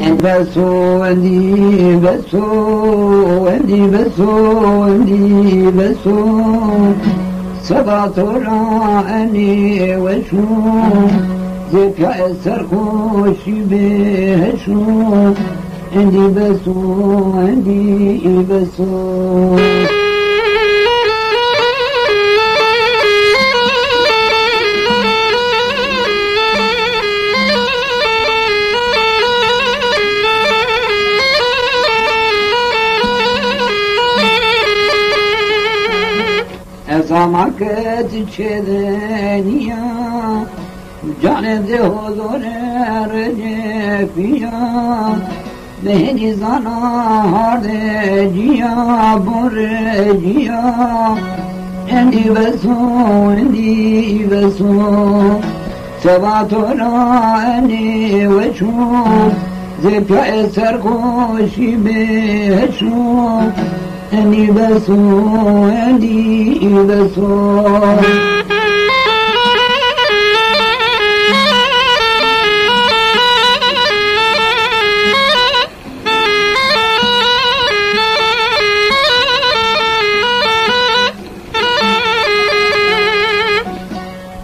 بسو اندی بسو اندی بسو اندی بسو سباتو را انی وشو زکا سرخوشی بهشو اندی بسو اندی بسو زمانکت چدنیا جان ده حضور رجفیا بهنی زانا هارد جیا بر جیا اندی بسو اندی بسو سباتو را انی وشو زکا سرخوشی بهشو اندی بسو اندی بسو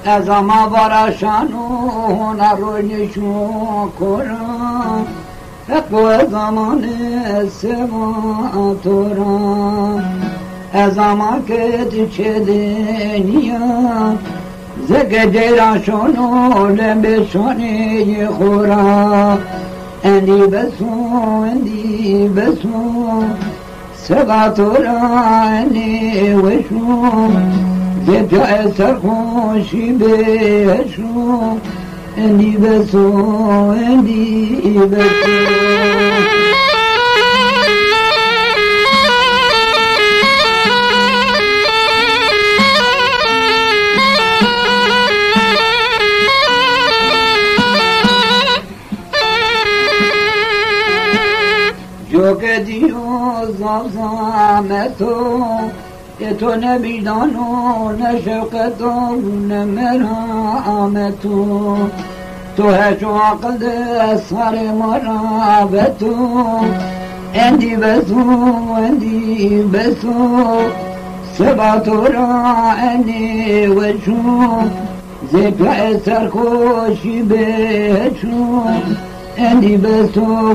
از ما براشانو هنرونشو کرا اقوى زمان السماء ترى ازما كت چدنيا زك جيراشونو لبشوني خورا اندي بسو سبا ترى اني وشو زكا سرخوشي بهشو اندی بسو اندی بسو جو که دیو زامتو که تو نبیدانو نشقتو نمرامتو تو هشو عقل سر مرابتو اندی بسو سباتو را انی وشو زکا سرخوشی بهشو اندی بسو